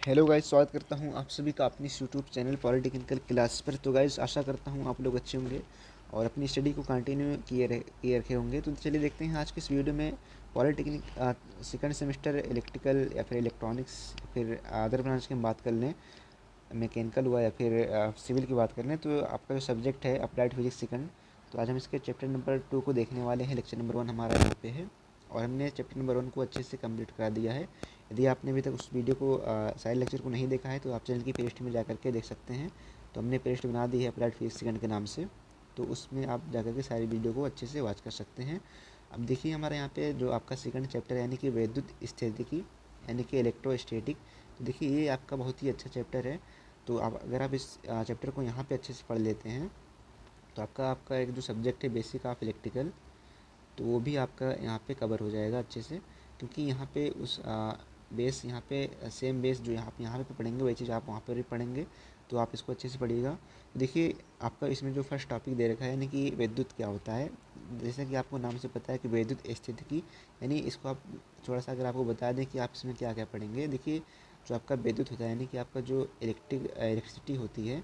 Hello guys, स्वागत करता हूं आप सभी का अपनी यूट्यूब चैनल पॉलिटेक्निकल क्लास पर। तो गाइस, आशा करता हूं आप लोग अच्छे होंगे और अपनी स्टडी को कंटिन्यू किए रखे होंगे। तो चलिए देखते हैं आज के इस वीडियो में पॉलिटेक्निक सेकंड सेमेस्टर इलेक्ट्रिकल या फिर इलेक्ट्रॉनिक्स या फिर अदर ब्रांच की हम बात कर लें, मैकेनिकल हुआ या फिर सिविल की बात कर लें, तो आपका जो सब्जेक्ट है अप्लाइड फिजिक्स सेकंड। तो आज हम इसके चैप्टर नंबर 2 को देखने वाले हैं। लेक्चर नंबर 1 हमारा यहाँ पे है और हमने चैप्टर नंबर 1 को अच्छे से कंप्लीट करा दिया है। यदि आपने अभी तक उस वीडियो को सारे लेक्चर को नहीं देखा है तो आप चैनल की प्लेलिस्ट में जा करके देख सकते हैं। तो हमने प्लेलिस्ट बना दी है अप्लाइड फिजिक्स सेकंड के नाम से, तो उसमें आप जा करके सारी वीडियो को अच्छे से वॉच कर सकते हैं। अब देखिए हमारे यहाँ पे जो आपका सेकंड चैप्टर है यानी कि विद्युत स्थितिकी यानी कि इलेक्ट्रोस्टैटिक। तो देखिए ये आपका बहुत ही अच्छा चैप्टर है। तो आप अगर आप इस चैप्टर को यहाँ पे अच्छे से पढ़ लेते हैं तो आपका आपका एक जो सब्जेक्ट है बेसिक ऑफ इलेक्ट्रिकल, तो वो भी आपका यहाँ पे कवर हो जाएगा अच्छे से। क्योंकि यहाँ पे उस बेस यहाँ पे सेम बेस जो यहाँ पे पढ़ेंगे वही चीज़ आप वहाँ पर भी पढ़ेंगे। तो आप इसको अच्छे से पढ़िएगा। देखिए आपका इसमें जो फर्स्ट टॉपिक दे रखा है यानी कि विद्युत क्या होता है। जैसा कि आपको नाम से पता है कि विद्युत स्थितिकी, यानी इसको आप थोड़ा सा अगर आपको बता दें कि आप इसमें क्या क्या पढ़ेंगे। देखिए जो आपका विद्युत होता है यानी कि आपका जो इलेक्ट्रिसिटी होती है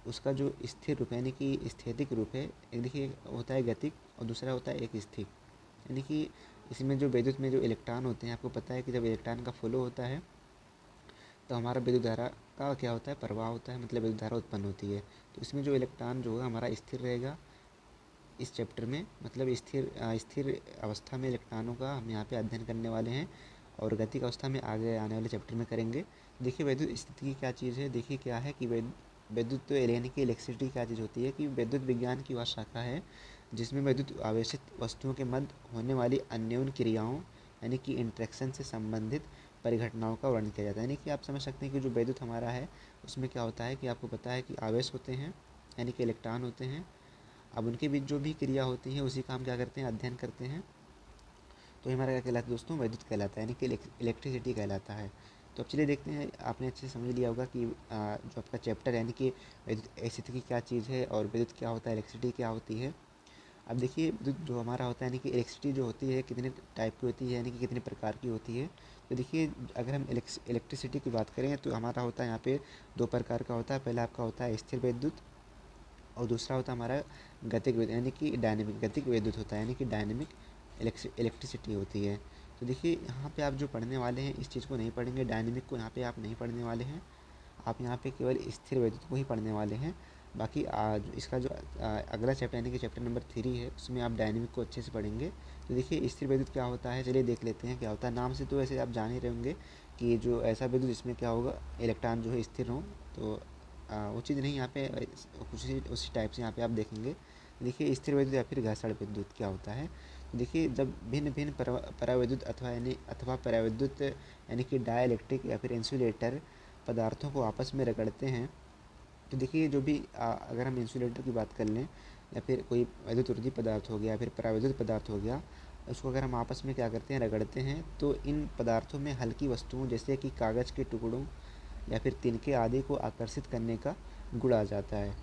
उसका जो स्थिर रूप है यानी कि स्थैतिक रूप है, एक देखिए एक होता है गतिक और दूसरा होता है एक स्थिर। यानी कि इसमें जो विद्युत में जो इलेक्ट्रॉन होते हैं, आपको पता है कि जब इलेक्ट्रॉन का फ्लो होता है तो हमारा विद्युत धारा का क्या होता है, प्रवाह होता है, मतलब विद्युत धारा उत्पन्न होती है। तो इसमें जो इलेक्ट्रॉन जो है हमारा स्थिर रहेगा इस चैप्टर में, मतलब स्थिर अवस्था में इलेक्ट्रॉनों का हम यहाँ पे अध्ययन करने वाले हैं और गतिक अवस्था में आगे आने वाले चैप्टर में करेंगे। देखिए विद्युत स्थिति की क्या चीज़ है। देखिए क्या है कि विद्युत तो यानी कि इलेक्ट्रिसिटी क्या चीज़ होती है कि विद्युत विज्ञान की वह शाखा है जिसमें विद्युत आवेशित वस्तुओं के मध्य होने वाली अन्योन्य क्रियाओं यानी कि इंट्रैक्शन से संबंधित परिघटनाओं का वर्णन किया जाता है। यानी कि आप समझ सकते हैं कि जो विद्युत हमारा है उसमें क्या होता है कि आपको पता है कि आवेश होते हैं यानी कि इलेक्ट्रॉन होते हैं। अब उनके बीच जो भी क्रिया होती है उसी का हम क्या करते हैं, अध्ययन करते हैं। तो ये हमारा क्या कहलाता है दोस्तों, विद्युत कहलाता है यानी कि इलेक्ट्रिसिटी कहलाता है। तो अब चलिए देखते हैं, आपने अच्छे से समझ लिया होगा कि जो आपका चैप्टर यानी कि विद्युत स्थिति की क्या चीज़ है और विद्युत क्या होता है, इलेक्ट्रिसिटी क्या होती है। अब देखिए विद्युत जो हमारा होता है यानी कि इलेक्ट्रिसिटी जो होती है कितने टाइप की होती है यानी कि कितने प्रकार की होती है। तो देखिए अगर हम इलेक्ट्रिसिटी की बात करें तो हमारा होता है यहाँ पे दो प्रकार का होता है। पहला आपका होता है स्थिर विद्युत और दूसरा होता है हमारा गतिक विद्युत यानी कि डायनेमिक गतिक विद्युत होता है यानी कि डायनेमिक इलेक्ट्रिसिटी होती है। तो देखिए यहाँ पे आप जो पढ़ने वाले हैं इस चीज़ को नहीं पढ़ेंगे, डायनेमिक को यहाँ पे आप नहीं पढ़ने वाले हैं। आप यहाँ पे केवल स्थिर विद्युत को ही पढ़ने वाले हैं। बाकी इसका जो अगला चैप्टर यानी कि चैप्टर नंबर 3 है उसमें आप डायनेमिक को अच्छे से पढ़ेंगे। तो देखिए स्थिर विद्युत क्या होता है, चलिए देख लेते हैं क्या होता है। नाम से तो ऐसे आप जान ही रहे होंगे कि जो ऐसा विद्युत जिसमें क्या होगा, इलेक्ट्रॉन जो है स्थिर हो। तो वो चीज़ नहीं यहाँ पे कुछ उसी टाइप से यहाँ पे आप देखेंगे। देखिए स्थिर विद्युत या फिर घर्षण विद्युत क्या होता है। तो देखिए जब भिन्न भिन्न पराविद्युत अथवा पराविद्युत यानी कि डाइलेक्ट्रिक या फिर इंसुलेटर पदार्थों को आपस में रगड़ते हैं। तो देखिए जो भी अगर हम इंसुलेटर की बात कर लें या फिर कोई वैद्युतरोधी पदार्थ हो गया फिर परावैद्युत पदार्थ हो गया, उसको अगर हम आपस में क्या करते हैं, रगड़ते हैं, तो इन पदार्थों में हल्की वस्तुओं जैसे कि कागज़ के टुकड़ों या फिर तिनके आदि को आकर्षित करने का गुण आ जाता है।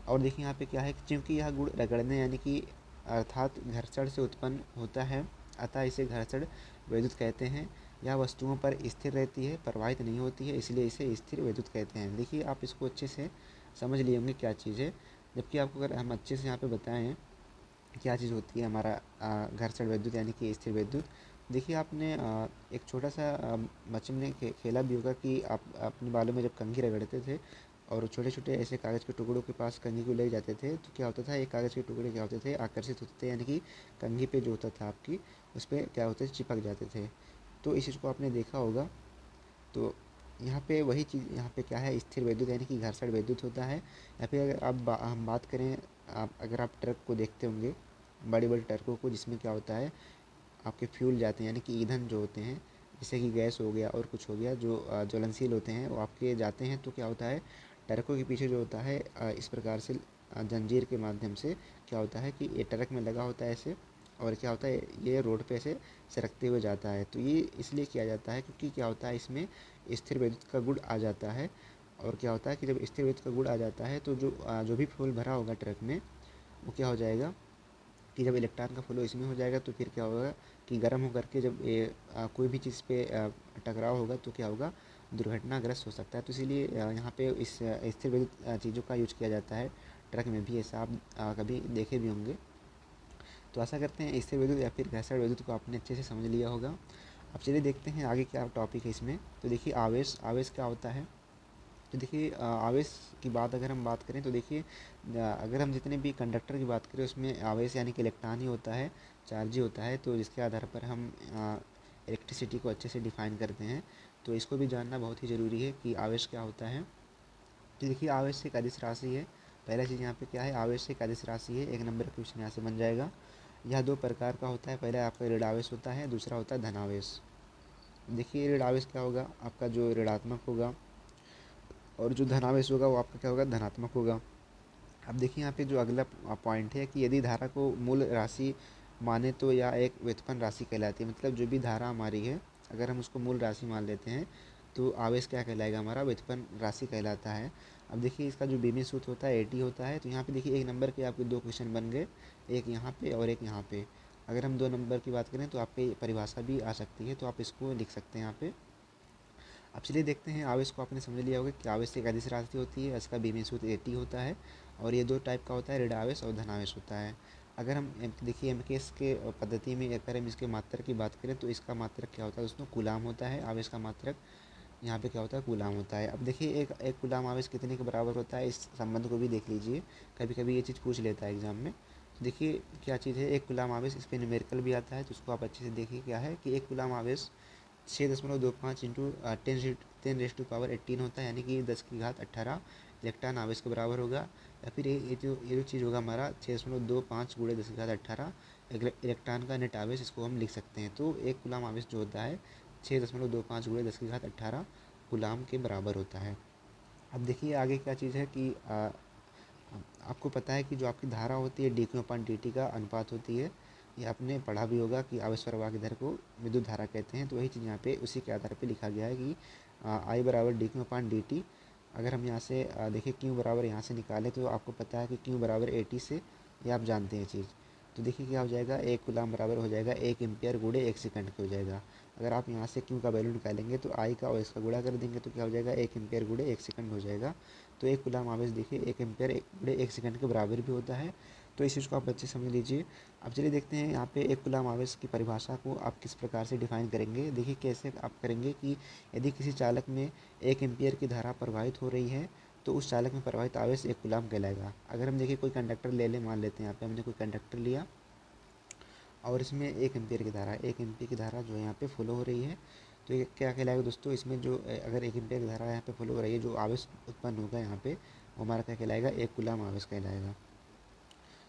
और देखिए यहाँ पे क्या है कि चूँकि यह गुण रगड़ने यानी कि अर्थात घर्षण से उत्पन्न होता है, अतः इसे घर्षण विद्युत कहते हैं। यह वस्तुओं पर स्थिर रहती है, प्रवाहित नहीं होती है, इसलिए इसे स्थिर विद्युत कहते हैं। देखिए आप इसको अच्छे से समझ लिए होंगे क्या चीज़ है। जबकि आपको अगर हम अच्छे से यहाँ पे बताएं क्या चीज़ होती है हमारा घर्षण विद्युत यानी कि स्थिर विद्युत। देखिए आपने एक छोटा सा बचपन में खेला भी होगा कि आप अपने बालों में जब कंघी रगड़ते थे और छोटे छोटे ऐसे कागज़ के टुकड़ों के पास कंघी को ले जाते थे तो क्या होता था, एक कागज़ के टुकड़े क्या होते थे, आकर्षित होते थे यानी कि कंघी पे जो होता था आपकी उस पर क्या होते थे, चिपक जाते थे। तो इस चीज़ को आपने देखा होगा। तो यहाँ पे वही चीज़ यहाँ पे क्या है, स्थिर विद्युत यानी कि घर्षण विद्युत होता है। या फिर अगर हम बात करें, आप अगर आप ट्रक को देखते होंगे, बड़े बड़े ट्रकों को, जिसमें क्या होता है आपके फ्यूल जाते हैं यानी कि ईंधन जो होते हैं, जैसे कि गैस हो गया और कुछ हो गया जो ज्वलनशील होते हैं वो आपके जाते हैं। तो क्या होता है, ट्रकों के पीछे जो होता है इस प्रकार से जंजीर के माध्यम से क्या होता है कि ये ट्रक में लगा होता है ऐसे, और क्या होता है ये रोड पे ऐसे सरकते हुए जाता है। तो ये इसलिए किया जाता है क्योंकि क्या होता है इसमें स्थिर विद्युत का गुण आ जाता है। और क्या होता है कि जब स्थिर विद्युत का गुण आ जाता है तो जो भी फ्यूल भरा होगा ट्रक में वो क्या हो जाएगा कि जब इलेक्ट्रॉन का फ्लो इसमें हो जाएगा तो फिर क्या होगा कि गर्म होकर के जब ये कोई भी चीज़ पे टकराव होगा तो क्या होगा, दुर्घटनाग्रस्त हो सकता है। तो इसीलिए यहाँ पे इस स्थिर विद्युत चीज़ों का यूज किया जाता है। ट्रक में भी ऐसा आप कभी देखे भी होंगे। तो आशा करते हैं स्थिर विद्युत या फिर घर्षण विद्युत को आपने अच्छे से समझ लिया होगा। अब चलिए देखते हैं आगे क्या टॉपिक है इसमें। तो देखिए आवेश, आवेश क्या होता है। तो देखिए आवेश की बात अगर हम बात करें तो देखिए अगर हम जितने भी कंडक्टर की बात करें उसमें आवेश यानी कि इलेक्ट्रॉन ही होता है, चार्ज ही होता है। तो जिसके आधार पर हम इलेक्ट्रिसिटी को अच्छे से डिफाइन करते हैं। तो इसको भी जानना बहुत ही ज़रूरी है कि आवेश क्या होता है। तो देखिए आवेश एक अदिश राशि है। पहला चीज़ यहाँ पे क्या है, आवेश एक अदिश राशि है। एक नंबर का क्वेश्चन यहाँ से बन जाएगा। यह दो प्रकार का होता है। पहला आपका ऋण आवेश होता है, दूसरा होता है धनावेश। देखिए ऋण आवेश क्या होगा, आपका जो ऋणात्मक होगा, और जो धनावेश होगा वो आपका क्या होगा, धनात्मक होगा। अब देखिए यहाँ पे जो अगला पॉइंट है कि यदि धारा को मूल राशि माने तो यह एक व्युत्पन्न राशि कहलाती है। मतलब जो भी धारा हमारी है अगर हम उसको मूल राशि मान लेते हैं तो आवेश क्या कहलाएगा, हमारा व्युत्पन्न राशि कहलाता है। अब देखिए इसका जो बीमी सूत्र होता है एटी होता है। तो यहाँ पे देखिए एक नंबर के आपके दो क्वेश्चन बन गए, एक यहाँ पे और एक यहाँ पे। अगर हम 2 नंबर की बात करें तो आपकी परिभाषा भी आ सकती है, तो आप इसको लिख सकते हैं यहाँ पे। अब चलिए देखते हैं, आवेश को आपने समझ लिया होगा कि आवेश एक अदिश राशि होती है, इसका बीमी सूत्र एटी होता है। और ये दो टाइप का होता है, ऋण आवेश और धनावेश होता है। अगर हम देखिए एमकेएस के पद्धति में अगर हम इसके मात्रक की बात करें तो इसका मात्रक क्या होता है दोस्तों, कूलाम होता है। आवेश का मात्रक यहाँ पे क्या होता है, कूलाम होता है। अब देखिए एक कूलाम आवेश कितने के बराबर होता है, इस संबंध को भी देख लीजिए। कभी कभी ये चीज़ पूछ लेता है एग्जाम में। तो देखिए क्या चीज़ है, एक कूलाम आवेश, इस पर न्यूमेरिकल भी आता है तो उसको आप अच्छे से देखिए। क्या है कि एक कूलाम आवेश 6.25 इंटू 10 रेज़ टू पावर 18 होता है, यानी कि 10 की घात 18 इलेक्ट्रॉन आवेश के बराबर होगा। या फिर ये जो चीज़ होगा हमारा 6.25 गुणे 10 की घात 18 इलेक्ट्रॉन का नेट आवेश, इसको हम लिख सकते हैं। तो एक कूलाम आवेश जो होता है 6.25 गुणे 10 की घात 18 कूलाम के बराबर होता है। अब देखिए आगे क्या चीज़ है कि आपको पता है कि जो आपकी धारा होती है dq/dt का अनुपात होती है। ये आपने पढ़ा भी होगा कि आवेश प्रवाह की दर को विद्युत धारा कहते हैं। तो वही चीज़ यहाँ पे उसी के आधार पे लिखा गया है कि I बराबर dq/dt। अगर हम यहाँ से देखिए q बराबर यहाँ से निकालें तो आपको पता है कि q बराबर 80 से, ये आप जानते हैं चीज़। तो देखिए क्या हो जाएगा, एक कूलाम बराबर हो जाएगा 1 एम्पियर गुणे 1 सेकंड के हो जाएगा। अगर आप यहाँ से q का वैल्यू निकालेंगे तो I का और इसका गुणा कर देंगे तो क्या हो जाएगा, 1 एम्पियर गुणे 1 सेकंड हो जाएगा। तो एक कूलाम आवेश देखिए 1 एम्पियर गुणे 1 सेकंड के बराबर भी होता है। तो इस चीज़ को आप अच्छे से समझ लीजिए। अब चलिए देखते हैं यहाँ पे एक कूलाम आवेश की परिभाषा को आप किस प्रकार से डिफाइन करेंगे। देखिए कैसे आप करेंगे कि यदि किसी चालक में 1 एम्पियर की धारा प्रवाहित हो रही है तो उस चालक में प्रवाहित आवेश एक कूलाम कहलाएगा। अगर हम देखिए कोई कंडक्टर ले लें, मान लेते हैं यहाँ पे हमने कोई कंडक्टर लिया और इसमें 1 एम्पियर की धारा, 1 एम्पियर की धारा जो है यहाँ पे फॉलो हो रही है। तो ये क्या कहलाएगा दोस्तों, इसमें जो अगर 1 एम्पियर की धारा यहाँ पे फॉलो हो रही है, जो आवेश उत्पन्न होगा यहाँ पे वो हमारा क्या कहलाएगा, एक कूलाम आवेश कहलाएगा।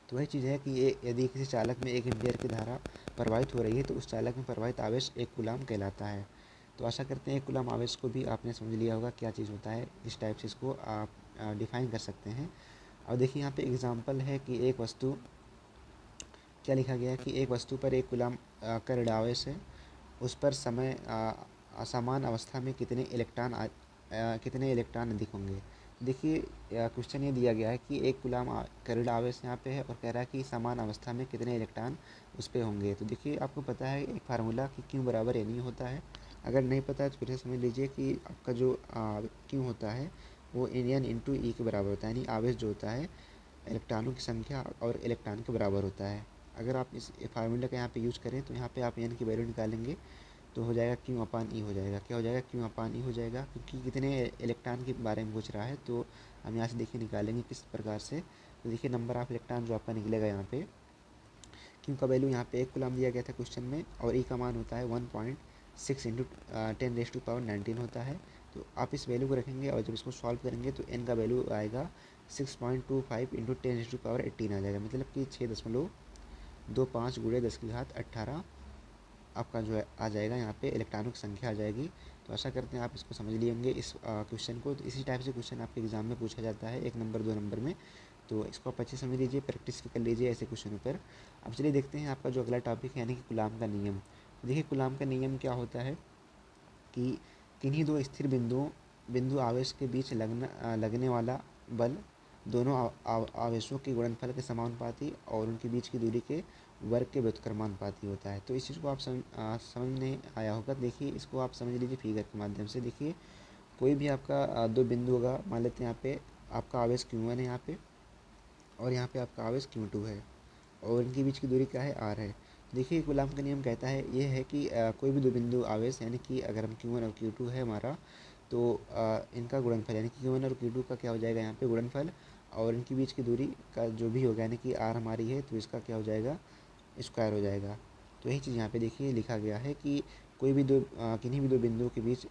तो वही चीज़ है कि ये यदि किसी चालक में 1 एम्पियर की धारा प्रवाहित हो रही है तो उस चालक में प्रवाहित आवेश एक कूलाम कहलाता है। तो आशा करते हैं एक कूलाम आवेश को भी आपने समझ लिया होगा क्या चीज़ होता है। इस टाइप से इसको आप डिफाइन कर सकते हैं। और देखिए यहाँ पे एग्जांपल है कि एक वस्तु, क्या लिखा गया है कि एक वस्तु पर एक कूलाम का ऋण आवेश है, उस पर समय असमान अवस्था में कितने इलेक्ट्रॉन अधिक होंगे। देखिए क्वेश्चन ये दिया गया है कि एक कूलाम का ऋण आवेश यहाँ पे है और कह रहा है कि समान अवस्था में कितने इलेक्ट्रॉन उस पर होंगे। तो देखिए आपको पता है एक फार्मूला कि क्यू बराबर एन ई होता है। अगर नहीं पता है तो फिर से समझ लीजिए कि आपका जो क्यू होता है वो एन इंटू ई के बराबर होता है, यानी आवेश जो होता है इलेक्ट्रॉनों की संख्या और इलेक्ट्रॉन के बराबर होता है। अगर आप इस फार्मूला का यहाँ पे यूज़ करें तो यहाँ पे आप एन की वैल्यू निकालेंगे तो हो जाएगा Q/E हो जाएगा। क्या हो जाएगा, Q/E हो जाएगा, क्योंकि कितने इलेक्ट्रॉन के बारे में पूछ रहा है। तो हम यहाँ से देखिए निकालेंगे किस प्रकार से। तो देखिए नंबर ऑफ इलेक्ट्रॉन जो आपका निकलेगा यहाँ पे, Q का वैल्यू यहाँ पे 1 कूलाम दिया गया था क्वेश्चन में, और E का मान होता है 1.6 इंटू 10 रेज़ टू पावर 19 होता है। तो आप इस वैल्यू को रखेंगे और जब इसको सॉल्व करेंगे तो n का वैल्यू आएगा 6.25 इंटू 10 रेज़ टू पावर 18 आ जाएगा। मतलब कि 6.25 गुणे 10 की घात 18 आपका जो है आ जाएगा, यहाँ पे इलेक्ट्रॉनों की संख्या आ जाएगी। तो आशा करते हैं आप इसको समझ लिए होंगे इस क्वेश्चन को। तो इसी टाइप से क्वेश्चन आपके एग्जाम में पूछा जाता है 1 नंबर 2 नंबर में। तो इसको आप अच्छे से समझ लीजिए, प्रैक्टिस भी कर लीजिए ऐसे क्वेश्चनों पर। अब चलिए देखते हैं आपका जो अगला टॉपिक है, यानी कि कूलाम का नियम। देखिए कूलाम का नियम क्या होता है कि किन्हीं दो स्थिर बिंदु आवेश के बीच लगने वाला बल दोनों आवेशों के गुणनफल के समानुपाती और उनके बीच की दूरी के वर्ग के व्युत्क्रमानुपाती होता है। तो इस चीज़ को आप समझ नहीं आया होगा, देखिए इसको आप समझ लीजिए फिगर के माध्यम से। देखिए कोई भी आपका दो बिंदु होगा, मान लेते हैं यहाँ पे आपका आवेश Q1 है यहाँ पे, और यहाँ पे आपका आवेश Q2 है, और इनके बीच की दूरी क्या है, r है। देखिए कूलाम का नियम कहता है ये है कि कोई भी दो बिंदु आवेश, यानी कि अगर हम Q1 और Q2 है हमारा, तो इनका गुणनफल यानी कि Q1 और Q2 का क्या हो जाएगा यहाँ पे गुणनफल, और इनके बीच की दूरी का जो भी होगा, यानी कि r हमारी है तो इसका क्या हो जाएगा, स्क्वायर हो जाएगा। तो यही चीज़ यहाँ पे देखिए लिखा गया है कि कोई भी दो किन्हीं भी दो बिंदुओं के बीच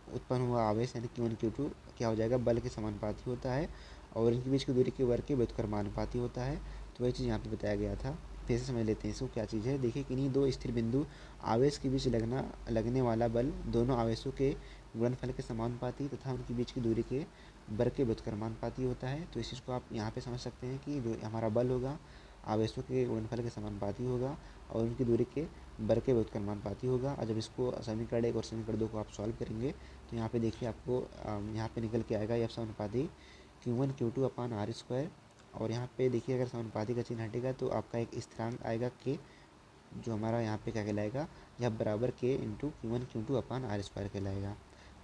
उत्पन्न हुआ आवेश यानी Q1 Q2 क्या हो जाएगा, बल के समानुपाती होता है, और इनके बीच की दूरी के वर्ग के व्युत्क्रमानुपाती होता है। तो वही चीज़ यहाँ पे बताया गया था। फिर से समझ लेते हैं इसको क्या चीज़ है। देखिए किन्हीं दो स्थिर बिंदु आवेश के बीच लगने वाला बल दोनों आवेशों के गुणनफल के समानुपाती तथा उनके बीच की दूरी के वर्ग के व्युत्क्रमानुपाती होता है। तो इस चीज़ को आप यहाँ पे समझ सकते हैं कि जो हमारा बल होगा आवेशों के गुणनफल के समानुपाती होगा, और उनकी दूरी के वर्ग के व्युत्क्रमानुपाती होगा। और जब इसको समीकरण 1 और समीकरण 2 को आप सॉल्व करेंगे तो यहाँ पे देखिए आपको यहाँ पे निकल के आएगा F समानुपाती Q1 Q2 अपान r स्क्वायर। और यहाँ पे देखिए अगर समानुपाती का चिन्ह हटेगा तो आपका एक स्थिरांक आएगा K, जो हमारा यहाँ पे क्या कहलाएगा, यह बराबर K इंटू Q1 Q2 अपान r स्क्वायर कहलाएगा।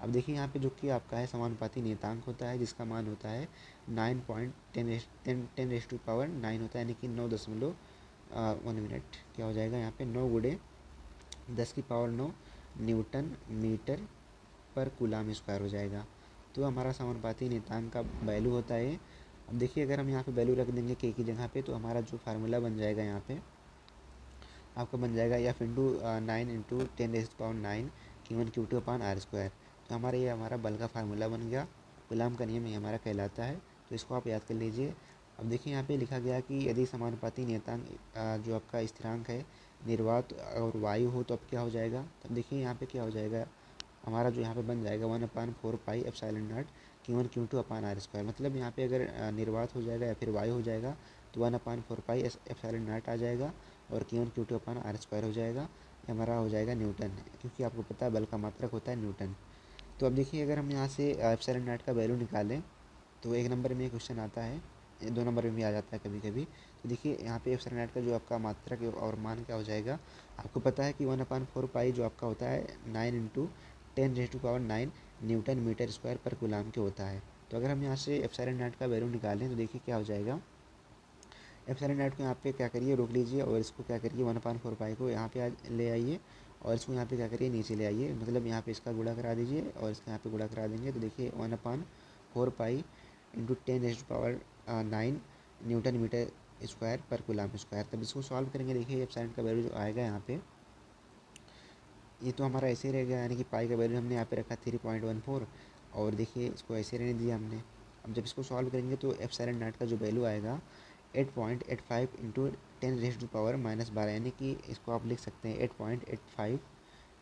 अब देखिए यहाँ पे जो कि आपका है समानुपाती नियतांक होता है, जिसका मान होता है 9.10 होता है, यानी कि 9.1 मिनट क्या हो जाएगा यहाँ पे 9 गुणे 10⁻⁹ न्यूटन मीटर पर कूलाम स्क्वायर हो जाएगा। तो हमारा समानुपाती नियतांक का वैल्यू होता है। अब देखिए अगर हम यहाँ पे वैल्यू रख देंगे K की जगह पे, तो हमारा जो फार्मूला बन जाएगा यहाँ पे आपका बन जाएगा F into 9 into 10⁹ Q1 Q2 अपान r स्क्वायर। तो हमारा ये हमारा बल का फार्मूला बन गया, कूलाम का नियम ये हमारा कहलाता है। तो इसको आप याद कर लीजिए। अब देखिए यहाँ पे लिखा गया कि यदि समानुपाती नियतांक जो आपका स्थिरांक है निर्वात और वायु हो तो अब क्या हो जाएगा। तब देखिए यहाँ पे क्या हो जाएगा, हमारा जो यहाँ पे बन जाएगा 1/4πε0 Q1 Q2 अपान r स्क्वायर। मतलब यहाँ पे अगर निर्वात हो जाएगा या फिर वायु हो जाएगा तो 1/4πε0 आ जाएगा, और Q1 Q2 अपान r स्क्वायर हो जाएगा। ये हमारा हो जाएगा न्यूटन, क्योंकि आपको पता है बल का मात्रक होता है न्यूटन। तो अब देखिए अगर हम यहाँ से ε0 का वैल्यू निकालें तो 1 नंबर में क्वेश्चन आता है, 2 नंबर में भी आ जाता है कभी कभी। तो देखिए यहाँ पे ε0 का जो आपका मात्रक और मान क्या हो जाएगा, आपको पता है कि 1/4π जो आपका होता है 9 इंटू 10⁹ न्यूटन मीटर स्क्वायर पर कूलाम के होता है। तो अगर हम यहाँ से ε0 का वैल्यू निकालें तो देखिए क्या हो जाएगा, ε0 को यहाँ पे क्या करिए रोक लीजिए, और इसको क्या करिए 1/4π को यहाँ पे ले आइए, और इसको यहाँ पे क्या करिए नीचे ले आइए, मतलब यहाँ पे इसका गुणा करा दीजिए और इसका यहाँ पे गुणा करा देंगे। तो देखिए 1/4π इंटू 10⁹ न्यूटन मीटर स्क्वायर पर कूलाम स्क्वायर। तब इसको सॉल्व करेंगे, देखिए ε0 का वैल्यू जो आएगा यहाँ पे, ये तो हमारा ऐसे ही रह गया, यानी कि पाई का वैल्यू हमने यहाँ पे रखा 3.14, और देखिए इसको ऐसे रहने दिया हमने। अब जब इसको सॉल्व करेंगे तो ε0 का जो वैल्यू आएगा 8.85 इंटू 10⁻⁻12, यानी कि इसको आप लिख सकते हैं 8.85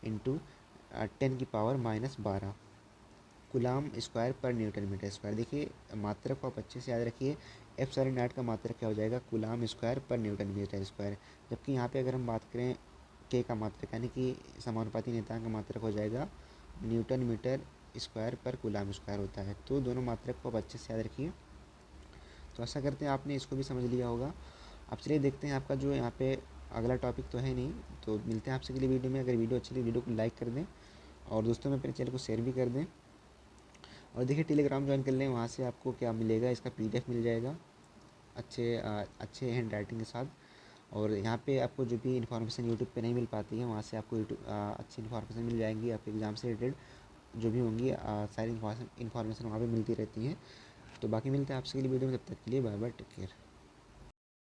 इंटू 10⁻⁻12 कूलाम स्क्वायर पर न्यूटन मीटर स्क्वायर। देखिए मात्रक को आप अच्छे से याद रखिए, ε0 का मात्रक क्या हो जाएगा, कूलाम स्क्वायर पर न्यूटन मीटर स्क्वायर। जबकि यहाँ पे अगर हम बात करें K का मात्रक, यानी कि समानुपाती नियतांक का मात्रक हो जाएगा न्यूटन मीटर स्क्वायर पर कूलाम स्क्वायर होता है। तो दोनों मात्रक को आप अच्छे से याद रखिए। तो आशा करते हैं आपने इसको भी समझ लिया होगा। अब चलिए देखते हैं आपका जो यहाँ पे अगला टॉपिक तो है नहीं, तो मिलते हैं आपसे अगली वीडियो में। अगर वीडियो अच्छी लगी वीडियो को लाइक कर दें, और दोस्तों में अपने चैनल को शेयर भी कर दें। और देखिए टेलीग्राम ज्वाइन कर लें, वहाँ से आपको क्या मिलेगा, इसका PDF मिल जाएगा अच्छे हैंड राइटिंग के साथ। और यहाँ पे आपको जो भी इन्फॉर्मेशन यूट्यूब पे नहीं मिल पाती है, वहाँ से आपको अच्छी इन्फॉर्मेशन मिल जाएंगी आपके एग्ज़ाम से रिलेटेड जो भी होंगी, सारी इन्फॉर्मेशन वहाँ पे मिलती रहती हैं। तो बाकी मिलते हैं आपसे अगली वीडियो में, तब तक के लिए बाय बाय, टेक केयर।